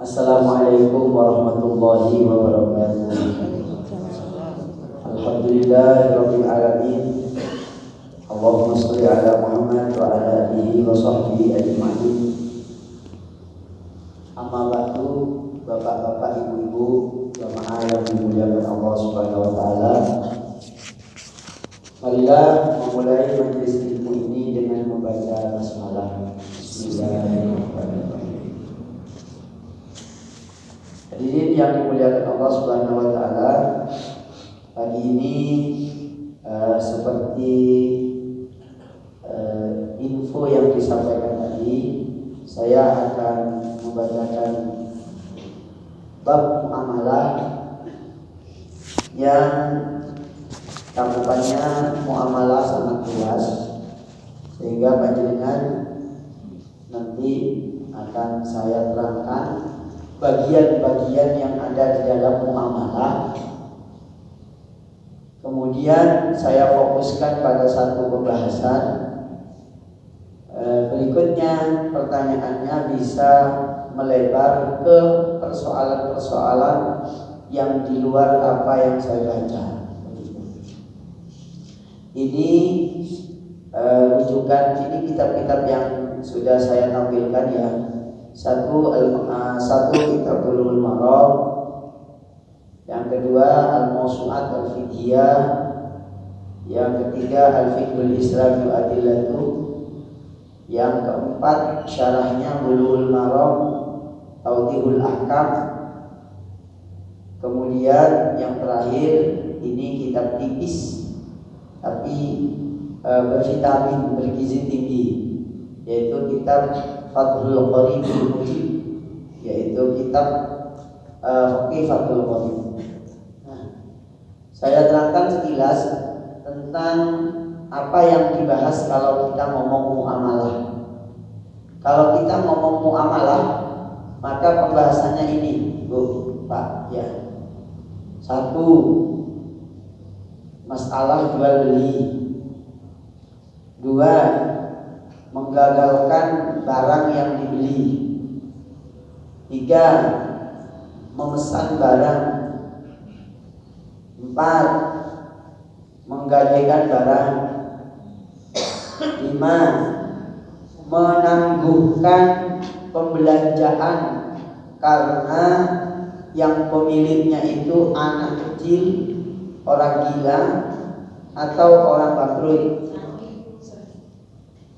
Assalamualaikum warahmatullahi wabarakatuh. Alhamdulillahirabbil alamin. Allahumma shalli ala Muhammad wa ala alihi wa sahbihi ajma'in. Amma ba'du, bapak-bapak, ibu-ibu, jamaah yang dimuliakan Allah Subhanahu wa taala. Marilah memulai majelis ilmu ini dengan membaca basmalah. Bismillahirrahmanirrahim. Hadirin yang dimuliakan Allah Subhanahu wa taala, pagi ini seperti info yang disampaikan tadi, saya akan membacakan bab muamalah yang cakupannya muamalah sangat luas, sehingga panjenengan nanti akan saya terangkan bagian-bagian yang ada di dalam muamalah. Kemudian saya fokuskan pada satu pembahasan. Berikutnya pertanyaannya bisa melebar ke persoalan-persoalan yang di luar apa yang saya baca. Ini rujukan, ini kitab-kitab yang sudah saya tampilkan ya. Satu Kitabul Maram, yang kedua Al-Mawsu'at Al-Fiqhiyah, yang ketiga Al-Fiqhul Islami wa Adillatu, yang keempat syarahnya Bulughul Maram Tawdihul Ahkam, kemudian yang terakhir ini kitab tipis tapi bervitamin, bergizi tinggi, yaitu kitab Fathul Qarib Al-Mujib, yaitu kitab Fiqh Fathul Qarib. Saya terangkan sekilas tentang apa yang dibahas kalau kita ngomong muamalah. Kalau kita ngomong muamalah, maka pembahasannya ini, Bu, Pak, ya. Satu, masalah jual beli. Dua, menggagalkan barang yang dibeli. Tiga, memesan barang. Empat, menggadaikan barang. Lima, menangguhkan pembelanjaan karena yang pemiliknya itu anak kecil, orang gila, atau orang bangkrut.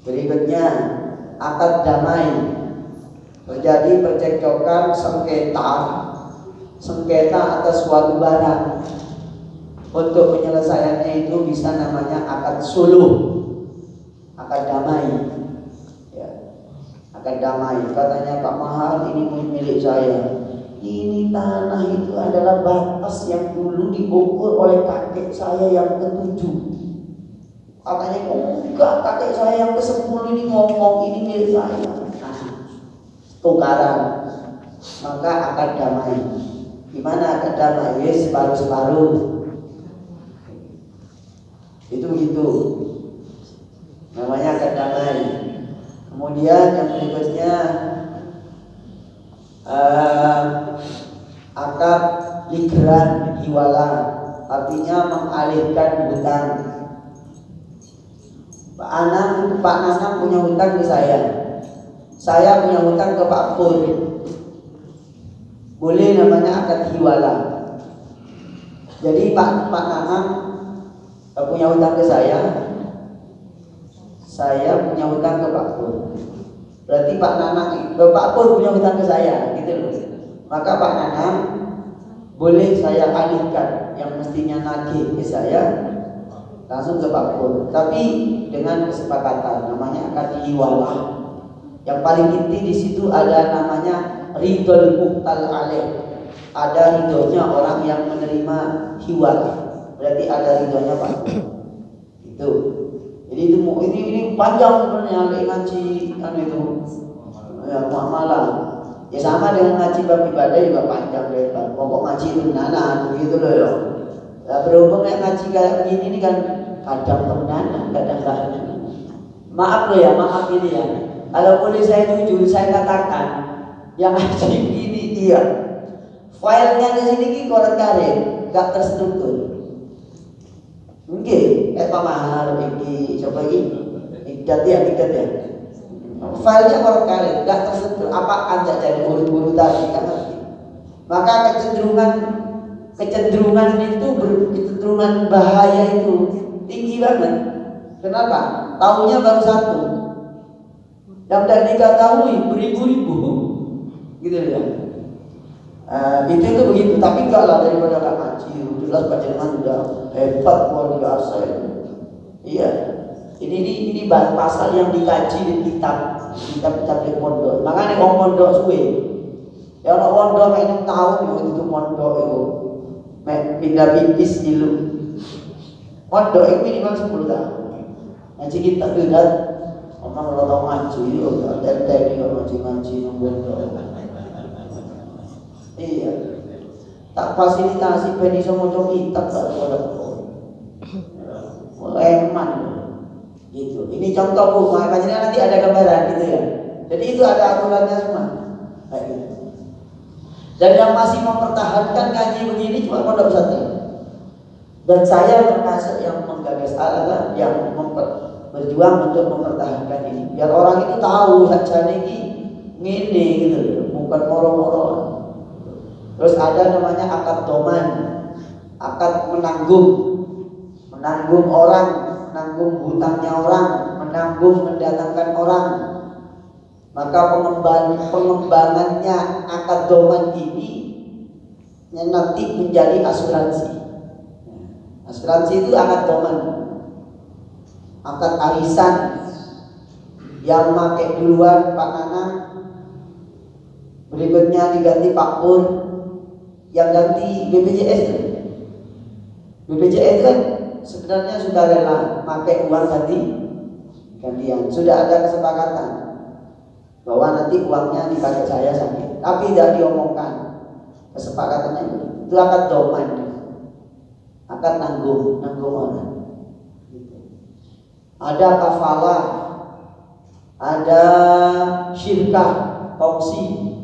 Berikutnya, akad damai. Terjadi percekcokan, sengketa atas suatu barang. Untuk penyelesaiannya itu bisa namanya akad suluh, akad damai. Ya. Akad damai. Katanya Pak Mahal, ini milik saya. Ini tanah itu adalah batas yang dulu diukur oleh kakek saya yang ketujuh. Katanya, oh enggak, kakek saya yang ke-10 ini ngomong ini milik saya. Tukaran. Maka akad damai. Gimana akad damai? Yes, separuh-separuh. Itu gitu. Namanya akad damai. Kemudian yang berikutnya akad ligran hiwala, artinya mengalihkan hutang. Pak Nanang punya hutang ke saya punya hutang ke Pak Pur. Boleh namanya akad hiwala. Jadi Pak Nanang punya hutang ke saya punya hutang ke Pak Pur. Berarti Pak Pur punya hutang ke saya, gitu loh. Maka Pak Nanang boleh saya alihkan yang mestinya nagih ke saya langsung ke Pak Pur, tapi dengan kesepakatan, namanya akad hiwalah. Yang paling inti di situ ada namanya ridhol muhtal alaih. Ada ridhonya orang yang menerima hiwalah. Berarti ada ridhonya Pak Pur. Itu. Jadi itu ini panjang sebenarnya ngaji itu. Ya, muamalah. Ya sama dengan ngaji bab ibadah juga panjang lebar. Pokok ngaji itu benanan begitu loh ya. Nah, berhubung ngaji kayak begini ini kan kadang temenan, kadang enggak. Maaf loh ya, maaf ini ya. Kalau boleh saya jujur, saya katakan yang ngaji ini Iya. Filenya di sini ki koran karet, gak terstruktur. Mungkin Pak Mahar iki coba iki ikat ya. Filenya koran karet, gak terstruktur. Apa anda jadi buru-buru tadi kan? Maka kecenderungan itu kecenderungan bahaya itu tinggi banget. Kenapa? Tahunya baru satu. Yang tidak diketahui beribu-ribu, gitu ya. Itu begitu. Tapi enggak lah daripada gak ngaji. Jelas panjenengan udah hebat luar biasa ya. Iya. Ini pasal yang dikaji di kitab di pondok. Makanya orang pondok suwe. Ya orang pondok main tahun itu pondok itu. Pindah pipis dulu. Pondok itu minimal 10 tahun. Ngaji kita tidak. Omong orang ngaji itu, tete dia ngaji pondok. Iya. Tak fasilitasi ben iso maca kitab gak ada. Eman. Gitu. Ini contoh Bu, makanya nanti ada gambaran gitu ya. Jadi itu ada aturannya semua. Kayak gitu. Dan yang masih mempertahankan ngaji begini cuma pondok pesantren. Dan saya termasuk yang menggagas yang berjuang untuk mempertahankan ini. Biar orang itu tahu sajane iki ngene gitu loh, bukan moro-moro. Terus ada namanya akad doman, akad menanggung orang, menanggung hutangnya orang, menanggung mendatangkan orang. Maka pengembangannya akad doman ini nanti menjadi asuransi. Asuransi itu akad doman, akad arisan. Yang pakai duluan Pak Nanang, berikutnya diganti Pak Pur, yang ganti BPJS. BPJS kan sebenarnya sudah rela pakai uang gantian. Sudah ada kesepakatan bahwa nanti uangnya dipakai saya sakit, tapi tidak diomongkan kesepakatannya itu akad doman, akad nanggung orang. Ada kafalah, ada syirkah, kongsi,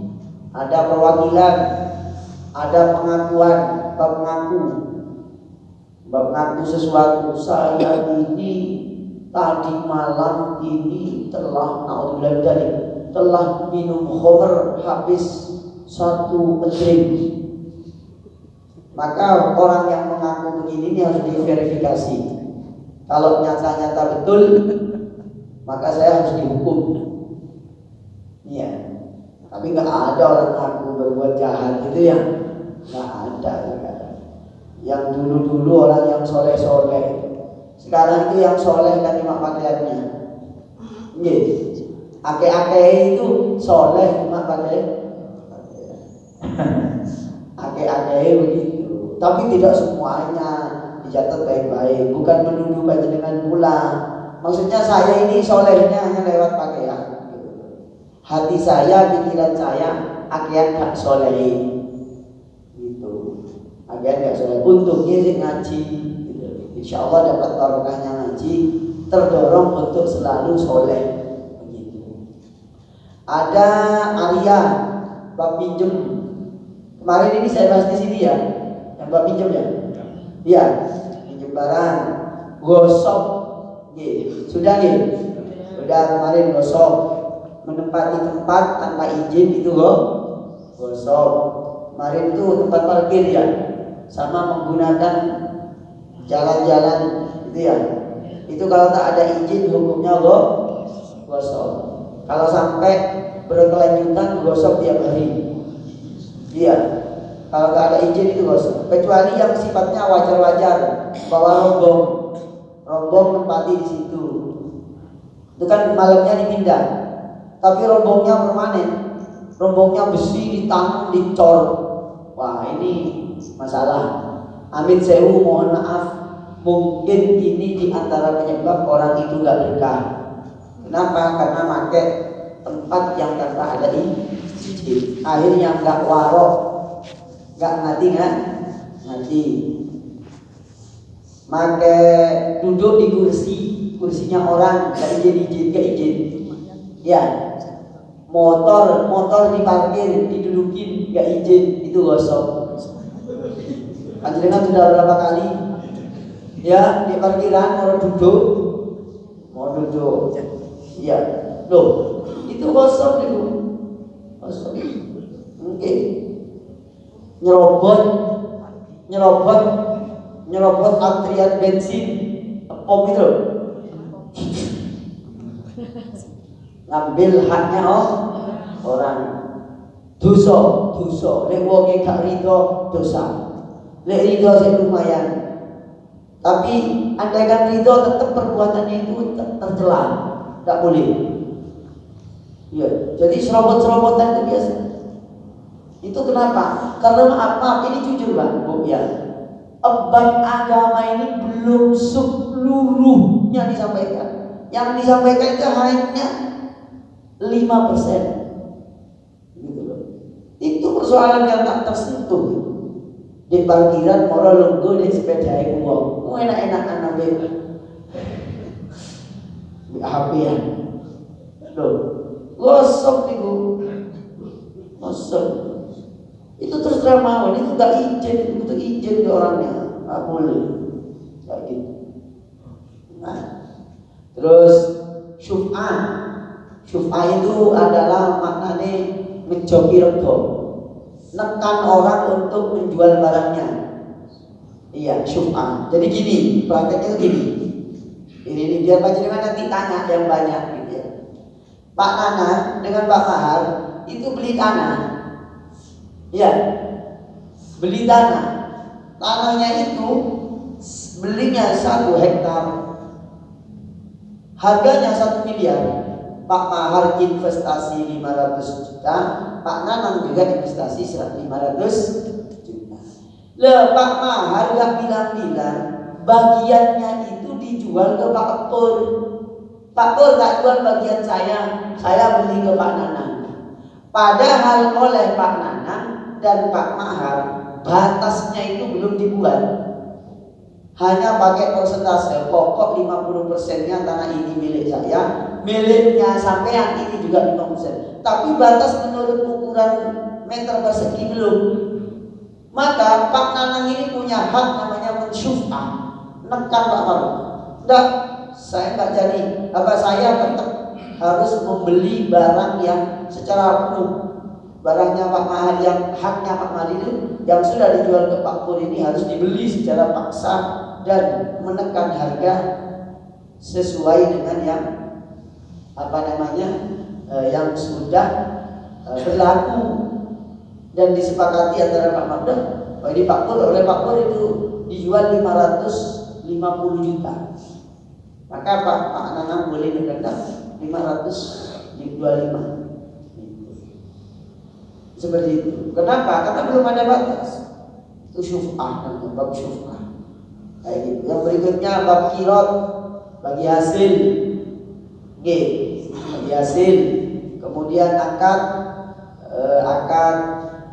ada perwakilan, ada pengakuan, bab mengaku sesuatu. Saya ini tadi malam ini telah minum khamr habis 1 drink. Maka orang yang mengaku begini ini harus diverifikasi. Kalau nyata-nyata betul, maka saya harus dihukum. Iya. Tapi nggak ada orang ngaku berbuat jahat gitu ya, nggak ada. Yang dulu orang yang soleh, sekarang itu yang soleh kan cuma pakaiannya. Iya. Ake-ake itu soleh cuma pakai ake-ake begitu. Tapi tidak semuanya dicatat baik-baik. Bukan menuduh panjenengan pula. Maksudnya saya ini solehnya hanya lewat pakaian. Hati saya, pikiran saya, akhirnya gak soleh gitu. Akhirnya gak soleh. Untungnya sih ngaji gitu. Insya Allah dapat barokahnya ngaji, terdorong untuk selalu soleh begitu. Ada Arya bab pinjem. Kemarin ini saya bahas di sini ya, yang bab pinjem ya. Iya, pinjem barang, gosok gitu. Sudah nih. Sudah kemarin gosok, menempati tempat tanpa izin itu gosok. Kemarin itu tempat parkir ya, sama menggunakan jalan-jalan gitu ya. Itu kalau tak ada izin hukumnya gosok. Kalau sampai berkelanjutan gosok tiap hari. Iya. Kalau tak ada izin itu gosok. Kecuali yang sifatnya wajar-wajar, bawa rombong tempati di situ. Itu kan malamnya dipindah. Tapi rombongnya permanen, rombongnya besi ditanam, dicor. Wah ini masalah. Amin sewu, mohon maaf. Mungkin ini diantara penyebab orang itu gak berkah. Kenapa? Karena pakai tempat yang tanpa ada izin. Akhirnya gak warok, gak ngati. Pakai duduk di kursinya orang gak izin. Ya, motor diparkir, didudukin nggak izin, itu gosok. Panjenengan sudah berapa kali ya di parkiran mau duduk, ya, loh, itu gosok itu, gosok. Mungkin nyerobot antrian bensin, pom itu, ngambil haknya orang. Dosa, lek wong gak rido dosa. Lek rido sih lumayan. Tapi andaikan rido tetap perbuatannya itu tercela, tidak boleh. Ya, jadi serobot-serobotan itu biasa. Itu kenapa? Karena apa? Ini jujur Bang, Bu ya. Bab agama ini belum seluruhnya disampaikan. Yang disampaikan itu hanya 5%. Itu persoalan yang tak tersentuh. Di parkiran orang lungguh di sepeda uang. Enak-enakan ambil HP-an. Loh, gosok nih Bu. Gosok. Itu terus terang mau, itu gak izin, itu butuh izin ke orangnya. Gak boleh. Kayak gitu. Nah, terus syuf'ah. Syuf'ah itu adalah maknanya menjoki rego, nekan orang untuk menjual barangnya. Iya, syuf'ah. Jadi gini, prakteknya itu gini. Ini biar panjenengan nanti tanya yang banyak gitu ya. Pak Nana dengan Pak Mahar itu beli tanah. Ya, beli tanah. Tanahnya itu belinya 1 hektar. Harganya 1 miliar. Pak Mahar investasi 500 juta, Pak Nanang juga investasi 500 juta. Pak Mahar gak bilang-bilang bagiannya itu dijual ke Pak Pur. Pak Pur gak jual bagian saya beli ke Pak Nanang. Padahal oleh Pak Nanang dan Pak Mahar batasnya itu belum dibuat. Hanya pakai persentase, pokok 50%-nya tanah ini milik saya, miliknya sampean ini juga 50%. Tapi batas menurut ukuran meter persegi belum. Maka Pak Nanang ini punya hak namanya mensyuf'ah, nekan Pak Mahar. Enggak, saya enggak jadi. Saya tetap harus membeli barang yang secara penuh. Barangnya Pak Mahar yang haknya Pak Mahar itu yang sudah dijual ke Pak Pur ini harus dibeli secara paksa dan menekan harga sesuai dengan yang yang sudah berlaku dan disepakati antara Pak Mahar. Jadi Pak Pur oleh Pak Pur itu dijual 550 juta. Maka Pak Nanang boleh mengendap 525. Seperti itu. Kenapa? Karena belum ada batas. Itu syuf'ah, bab syuf'ah. Kayak gitu. Yang berikutnya bab kirot, bagi hasil. Bagi hasil. Kemudian akad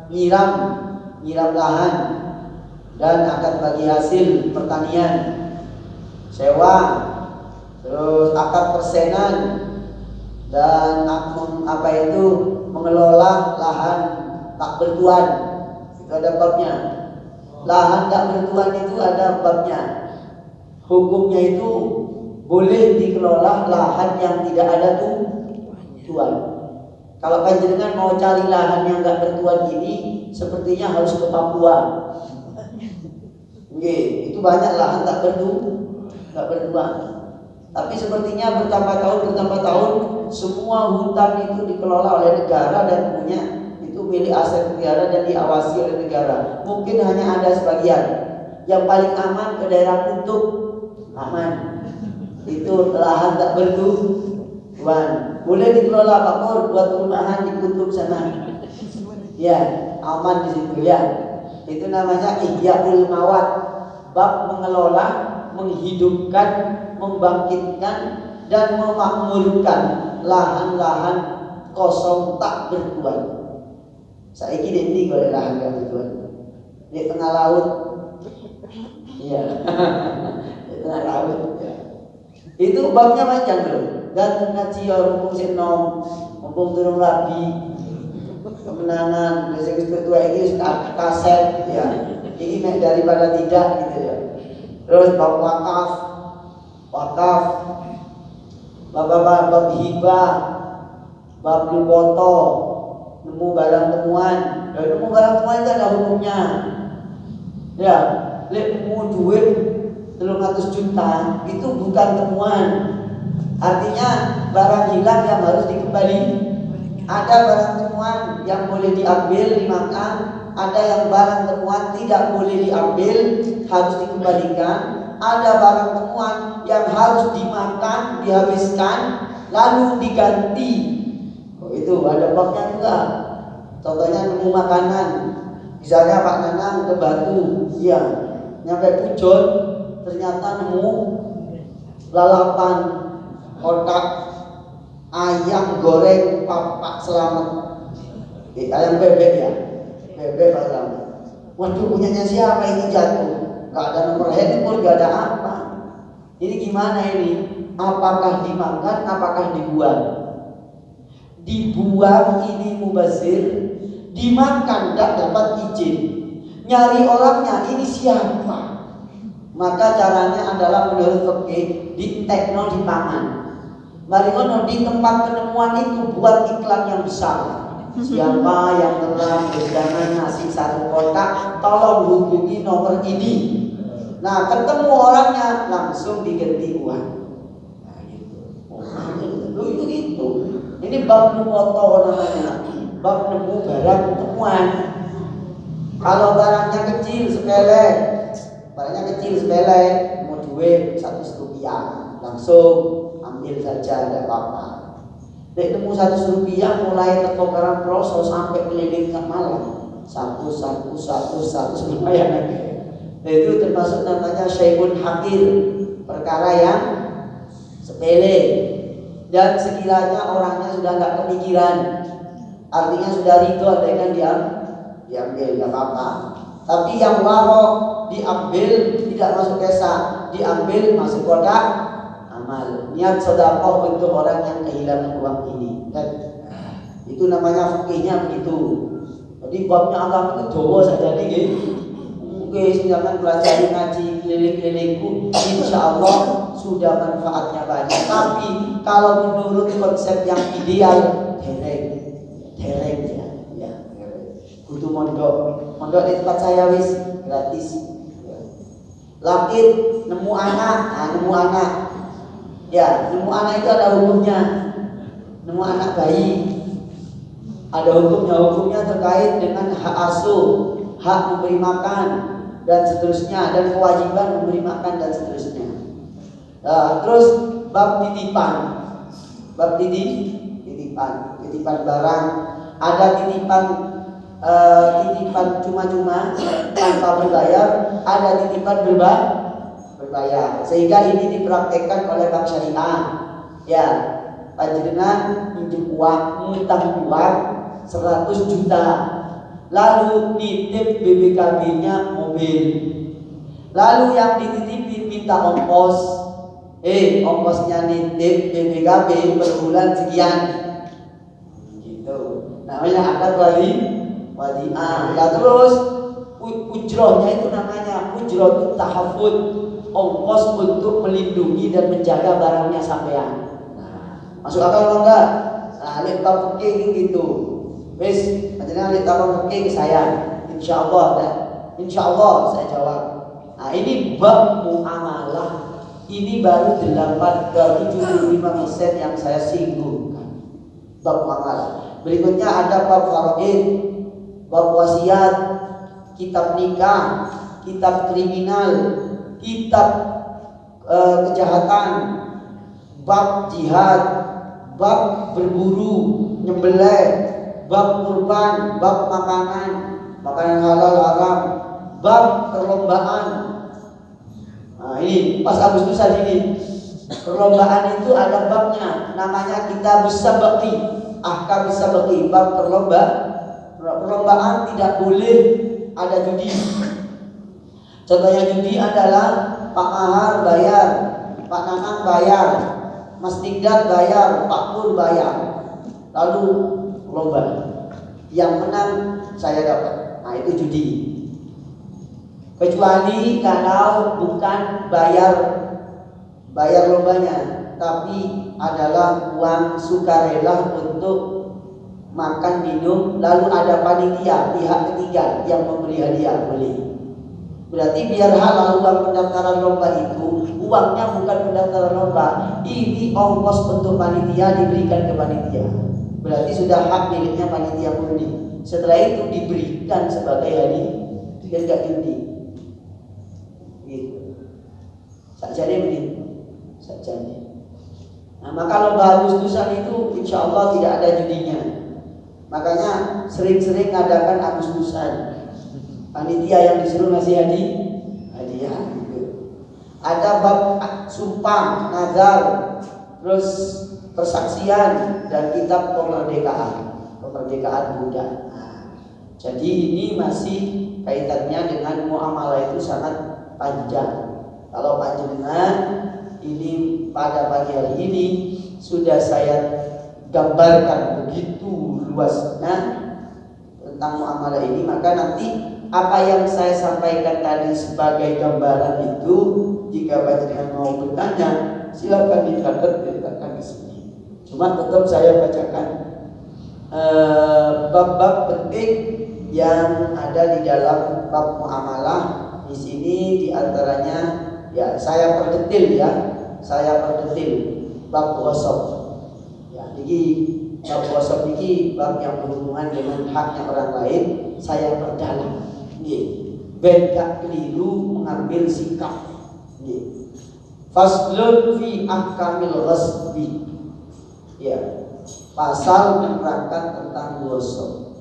nyiram lahan dan akad bagi hasil pertanian, sewa, terus akad persenan dan mengelola lahan tak bertuan. Itu ada babnya. Lahan tak bertuan itu ada babnya. Hukumnya itu boleh dikelola lahan yang tidak ada tuan. Kalau panjenengan mau cari lahan yang enggak bertuan ini, sepertinya harus ke Papua. Itu banyak lahan tak bertuan. Tapi sepertinya bertambah tahun semua hutan itu dikelola oleh negara dan punya itu milik aset negara dan diawasi oleh negara. Mungkin hanya ada sebagian. Yang paling aman ke daerah Kutub, aman. Itu lahan tak bertuan. Boleh dikelola Pak Pur buat perumahan di Kutub sana. Ya, aman di situ ya. Itu namanya Ihyaul Mawat, bab mengelola, menghidupkan, membangkitkan dan memakmurkan lahan-lahan kosong tak bertuan. Saya kira ini kalau lahan tak bertuan di tengah laut. Iya. Di tengah laut ya. Itu babnya panjang loh. Dan ngaji mumpung sinom, mumpung turun rabi. kemenangan, biasanya ketua ini kaset ya. Ini daripada tidak gitu ya. Terus bab wakaf, bab hibah, bab lupoto, nemu barang temuan. Dan nemu barang temuan itu ada hukumnya. Ya, nemu duit 300 juta itu bukan temuan. Artinya barang hilang yang harus dikembali. Ada barang temuan yang boleh diambil dimakan, ada yang barang temuan tidak boleh diambil, harus dikembalikan. Ada barang temuan yang harus dimakan, dihabiskan, lalu diganti. Oh, itu ada babnya juga. Contohnya nemu makanan, misalnya Pak Nanang ke Batu, ya, nyampe Pujon, ternyata nemu lalapan kotak ayam goreng Pak Selamat, ayam bebek ya, bebek Pak Selamat. Waduh, punyanya siapa ini jatuh? Gak ada nomor handphone, gak ada apa. Ini gimana ini? Apakah dimakan, apakah dibuang? Dibuang ini mubazir, dimakan gak dapat izin. Nyari orangnya ini siapa? Maka caranya adalah menurut fikih ditekno di tangan. Mariono di tempat penemuan itu buat iklan yang besar. Siapa yang telah berjalan nasi 1 kotak, tolong hubungi nomor ini. Nah, ketemu orangnya langsung diganti uang. Nah, gitu. Oh, itu gitu. Ini bab nuwoto namanya. Bab nemu barang temuan. Kalau barangnya kecil sepele, mau duit 100 rupiah, langsung ambil saja, tidak apa-apa. Dek nemu 100 rupiah mulai teko Karang Proso sampai keliling ke Malang, satu lumayan lagi. Nah, itu termasuk namanya syai'un hakir, perkara yang sepele. Dan sekiranya orangnya sudah nggak kepikiran, artinya sudah ridho dengan diambil, nggak apa-apa. Tapi yang warok diambil tidak masuk kesa, diambil masuk kotak amal. Niat sedekah untuk orang yang kehilangan uang ini. Dan itu namanya fikihnya begitu. Jadi babnya agama itu dowo saja nih. Oke, jangan belajar ngaji keliling-kelilingku, insya Allah sudah manfaatnya banyak. Tapi kalau menurut konsep yang ideal, dereng ya. Kudu mondok di tempat saya wis gratis. Lakit nemu anak, nemu anak. Ya, nemu anak itu ada hukumnya. Nemu anak bayi ada hukumnya terkait dengan hak asuh, hak memberi makan dan seterusnya, dan kewajiban memberi makan dan seterusnya. Terus bab titipan, titipan barang. Ada titipan cuma-cuma tanpa berbayar, ada titipan berbayar. Sehingga ini dipraktekkan oleh bank syariah. Ya, panjenengan pinjam uang, ngutang uang 100 juta. Lalu nitip BPKB-nya mobil. Lalu yang dititipin minta ongkos. Ongkosnya nitip BPKB per bulan sekian. Gitu. Namanya akad wadi'ah. Ya, terus ujrohnya itu namanya ujroh tahafud, ongkos untuk melindungi dan menjaga barangnya sampean. Masuk akal enggak? Nah, lihat fikih gitu. Wis, akhirnya lihat fikih ke saya. Insyaallah saya jawab. Nah, ini bab muamalah. Ini baru 75% yang saya singgung. Bab muamalah. Berikutnya ada bab faraid, bab wasiat, kitab nikah, kitab kriminal, kitab kejahatan, bab jihad, bab berburu, nyembelih, bab kurban, bab makanan halal haram, bab perlombaan. Nah, ini pas Agustusan ini perlombaan itu ada babnya, namanya kitab sabaqi, ahkam sabaqi, bab perlombaan tidak boleh ada judi. Contohnya judi adalah Pak Mahar bayar, Pak Nanang bayar, Mas Tingdat bayar, Pak Pur bayar, lalu lomba. yang menang saya dapat. Nah itu judi. Kecuali kalau bukan bayar lombanya, tapi adalah uang sukarela untuk makan minum, lalu ada panitia pihak ketiga yang memberi hadiah, boleh. Berarti biar halal uang pendaftaran lomba itu, uangnya bukan pendaftaran lomba, ini ongkos untuk panitia diberikan ke panitia. Berarti sudah hak miliknya panitia murni. Setelah itu diberikan sebagai hadiah, biar gak judi. Gitu. Sakjane begitu. Sakjane. Nah, maka lomba Agustusan itu insya Allah tidak ada judinya. Makanya sering-sering ngadakan Agustusan. Panitia yang disuruh ngasih hadiah gitu. Ada bab sumpah, nazar, terus persaksian dan kitab kemerdekaan budak. Nah, jadi ini masih kaitannya dengan muamalah itu sangat panjang. Kalau panjenengan ini pada pagi hari ini sudah saya gambarkan begitu luasnya tentang muamalah ini, maka nanti apa yang saya sampaikan tadi sebagai gambaran itu, jika panjenengan mau bertanya, silakan dicatat di sini. Cuma tetap saya bacakan bab-bab penting yang ada di dalam bab muamalah. Di sini diantaranya ya saya perdetil bab wasop. Ya, jadi bab wasop ini bab yang berhubungan dengan haknya orang lain. Saya perdalam. Ben gak keliru mengambil sikap. Faslun fi ahkamil ghasbi. Ya, pasal menerangkan tentang ghasab.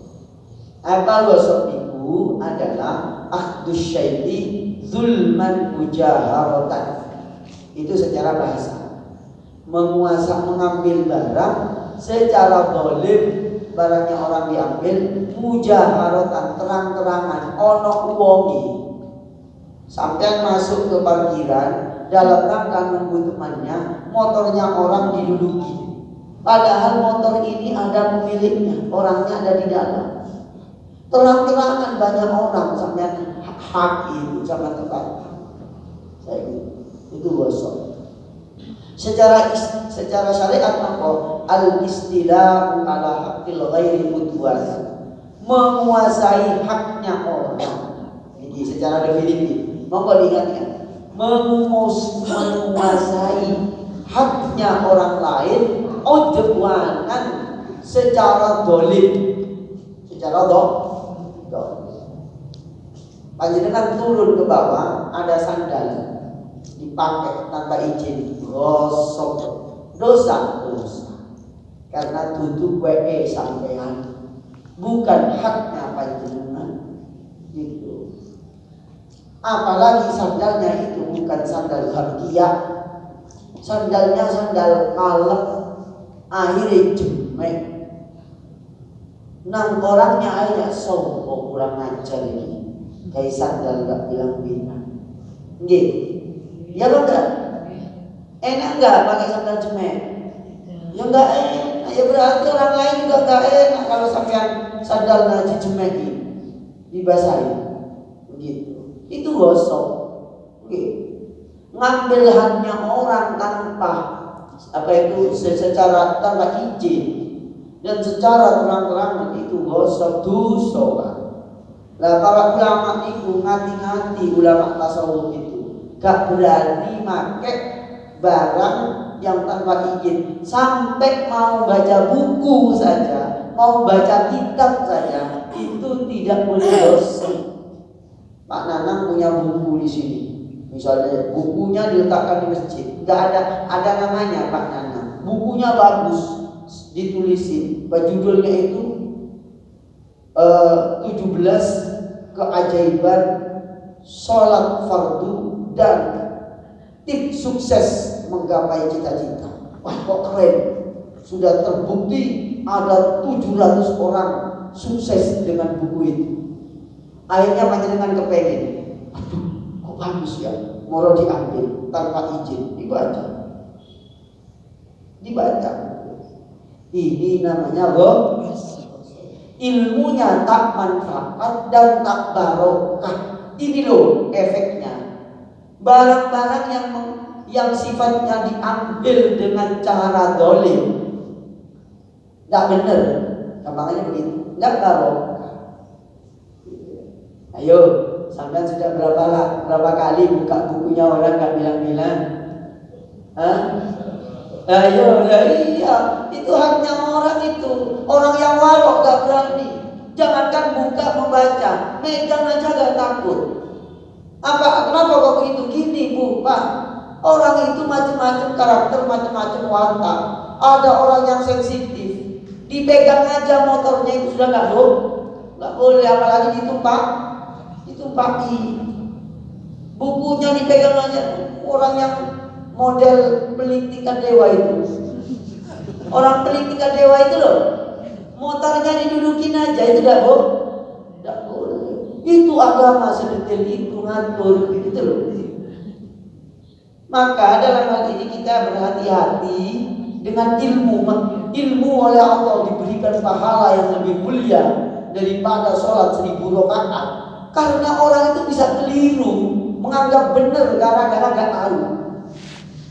Apa ghasab itu adalah akhdus syai'i zulman mujaharatan. Itu secara bahasa. Mengambil barang secara zalim, barangnya orang diambil mujaharatan, terang-terangan, ono uwongi. Sampai masuk ke parkiran dalam rangka nunggu temannya, motornya orang diduduki. Padahal motor ini ada pemiliknya, orangnya ada di dalam. Terang-terangan banyak orang sampai hak itu sama tempat. Saya itu gosok. Secara syariat apa? Al-istilahu ala haqqil ghairi mudwan. Menguasai haknya orang. Ini secara definitif. Monggo diingat-ingat. Menguasai haknya orang lain udwanan secara dolim. Secara dolim. Panjenengan turun ke bawah, ada sandal dipakai tanpa izin, gosok, dosa. Karena tutup WE sampean, bukan haknya panjenengan. Gitu. Apalagi sandalnya itu bukan sandal harkiah, sandalnya sandal kalep, akhirnya jemek. Nang orangnya aja sombong, kurang ajar ini. Kayak sandal gak bilang-bilang. Gitu. Ya lo enggak? Enak enggak pakai sandal jemek? Ya enggak enak. Ya berarti orang lain juga enggak enak kalau sampean sandal ngaji jemek dibasahi. Begitu. Itu gosok. Gitu. Ngambil haknya orang tanpa secara tanpa izin dan secara terang-terangan itu gosok dosa. Lah para ulama itu ngati-ngati, ulama tasawuf itu gak berani pakai barang yang tanpa izin. Sampai mau baca buku saja, mau baca kitab saja, itu tidak boleh dosa. Pak Nanang punya buku di sini. Misalnya bukunya diletakkan di masjid, gak ada namanya Pak Nanang. Bukunya bagus, ditulisin. Judulnya itu 17 keajaiban sholat fardu dan tips sukses menggapai cita-cita. Wah kok keren. Sudah terbukti ada 700 orang sukses dengan buku itu. Akhirnya panjenengan kepengen, aduh kok bagus ya, moro diambil tanpa izin, dibaca. Ini namanya ilmunya tak manfaat dan tak barokah. Ini loh efeknya. Barang-barang yang sifatnya diambil dengan cara dolim, nggak bener, gampangnya begitu, nggak barokah. Ayo, sampai sudah berapa kali buka bukunya orang nggak bilang-bilang, ayo, iya, itu haknya orang itu. Orang yang warok gak berani. Jangankan buka membaca, megang aja gak takut. Kenapa kok begitu? Gini Bu, Pak, orang itu macam-macam karakter, macam-macam watak. Ada orang yang sensitif, dipegang aja motornya itu sudah gak boleh, apalagi ditumpaki. Bukunya dipegang aja. Orang yang model pelintikan dewa itu, orang pelintikan dewa itu loh, motornya didudukin aja itu tidak boleh. Itu agama sedetail itu ngatur gitu loh. Maka dalam hal ini kita berhati-hati dengan ilmu oleh Allah diberikan pahala yang lebih mulia daripada sholat 1000 rakaat. Karena orang itu bisa keliru menganggap benar gara-gara gak tahu.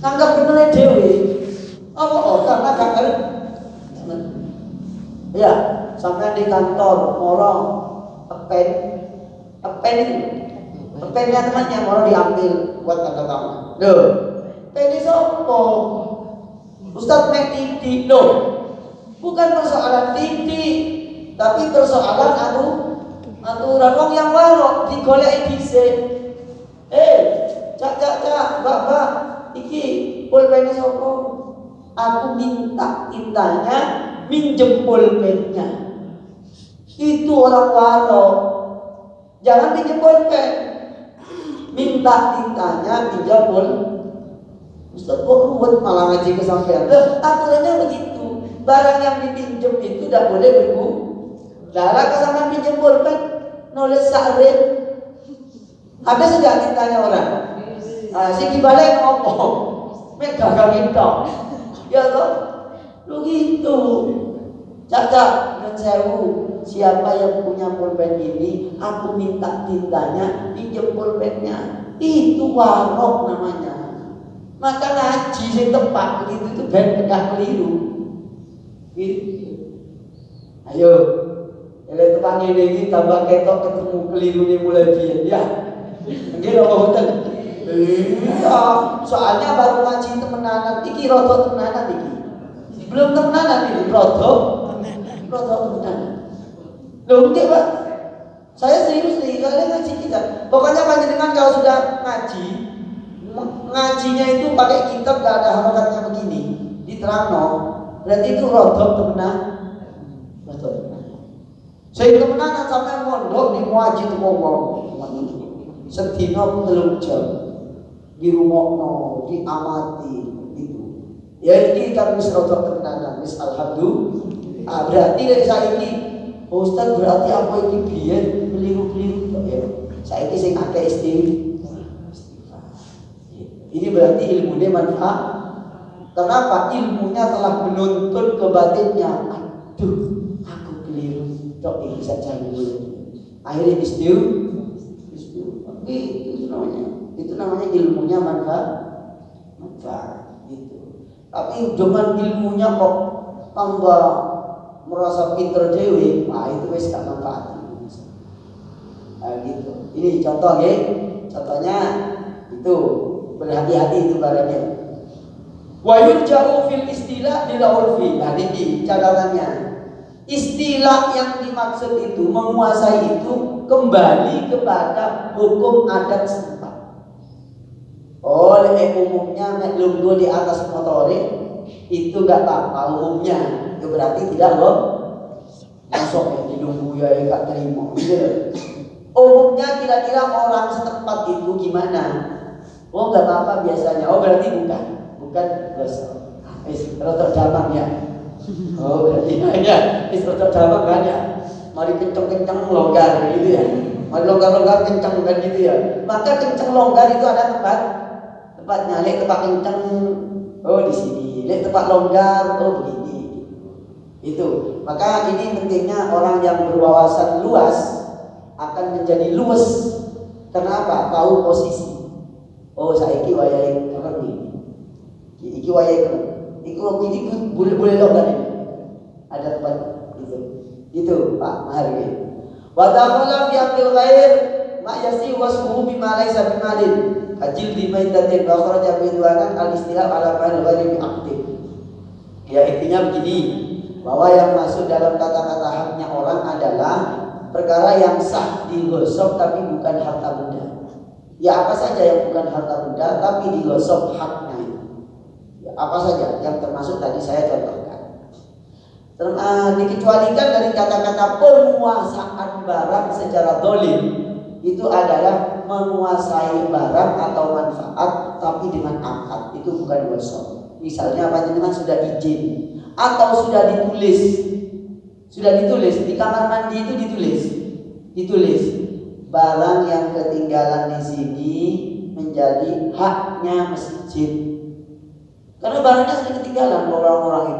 Nganggap benernya dewe. Karena gak ngerti. Ya, sampai di kantor orang pennya temannya orang diambil buat tanda tangan. Loh, pen sopo? Ustaz mek titik loh. Bukan persoalan titik, tapi persoalan aturan wong yang warok digoleki dhisik. Cak, Mbak, iki pulpennya sopo? Aku minta tintanya, minjem pulpennya. Itu orang warok. Jangan pinjem pulpen, minta tintanya, pinjam pulpen. Ustaz kok ruwet malah ngaji kesampean. Aturannya begitu. Barang yang dipinjem itu tidak boleh berbu. Darah kesampean pinjem pulpen, nulis sakrit. Habis sudah tintanya orang. Si dibalik ngomong, mek gagal itu, ya toh, lu gitu. Caca dan sewu, siapa yang punya pulpen ini, aku minta tintanya, pinjam pulpennya. Itu warok namanya. Maka ngaji sing tepat begitu itu ben gak keliru. Gitu. Ayo, kalau tepan ini tambah ketok ketemu keliru nih mulai biar ya. Mungkin hotel. Iya, soalnya baru ngaji temenanan, iki rodo temenanan iki. Belum temenanan ini, rodo temenanan. Loh, enggak Pak. Saya serius nih, kalian ngaji kita. Pokoknya panjenengan kalau sudah ngajinya itu pakai kitab gak ada harokatnya begini, diterangno, berarti itu rodo temenanan. Saya temenanan sampai mondok di muaji itu ngomong. Sedina 3 jam. Di rumah diamati itu. Ya ini kan wis rada tenanan, wis alhamdulillah. Berarti dari saya ini, Ustaz berarti apa ini biyen keliru-keliru ya. Saiki sing akeh istighfar. Ini berarti ilmunya manfaat. Kenapa? Ilmunya telah menuntun ke batinnya. Aduh, aku keliru. Tok iki saja dulu. Akhirnya istighfar. Itu namanya ilmunya manfaat gitu. Tapi dengan ilmunya kok tambah merasa pinter dewe, itu wis gak manfaat. Gitu. Ini contoh ya. Contohnya itu berhati-hati itu barangnya. Wa yurja'u fil istilah ila urfi. Nah ini catatannya. Istilah yang dimaksud itu menguasai itu kembali kepada hukum adat setempat. Oleh umumnya nek lungguh di atas motore itu gak apa-apa umumnya. Itu berarti tidak loh. Masuk ya di lungguh ya gak terima. Gitu. Umumnya kira-kira orang setempat itu gimana? Oh gak apa-apa biasanya. Oh berarti bukan dosa. Rotor damang ya. Oh berarti ya. Rotor damang kan ya. Mari kenceng-kenceng longgar gitu ya. Mari longgar-longgar kenceng kan gitu ya. Maka kenceng longgar itu ada tempatnya. Lek tempat kenceng, oh di sini. Lek tempat longgar, oh begini. Itu. Maka ini pentingnya orang yang berwawasan luas akan menjadi luwes. Kenapa? Tahu posisi. Oh, saiki wayahe ngerti. Iki wayahe kan. Iku boleh logan ini. Ada tempat itu. Itu Pak Mahargi. Wa ta'ala fi aqil ghair ma yasi wasmuhu bima laysa bimalin. Ajil di maitatin wa kharaja bidwanan al-istilah ala fa'il ghairi bi aqdi. Ya intinya begini, bahwa yang masuk dalam kata-kata haknya orang adalah perkara yang sah digosok tapi bukan harta benda. Ya apa saja yang bukan harta benda tapi digosok haknya. Ya, apa saja yang termasuk tadi saya contohkan. Dikecualikan dari kata-kata penguasaan barang secara dolim, itu adalah menguasai barang atau manfaat tapi dengan akad, itu bukan gosok. Misalnya panjenengan sudah izin atau sudah ditulis di kamar mandi, itu ditulis barang yang ketinggalan di sini menjadi haknya masjid, karena barangnya sudah ketinggalan orang-orang itu.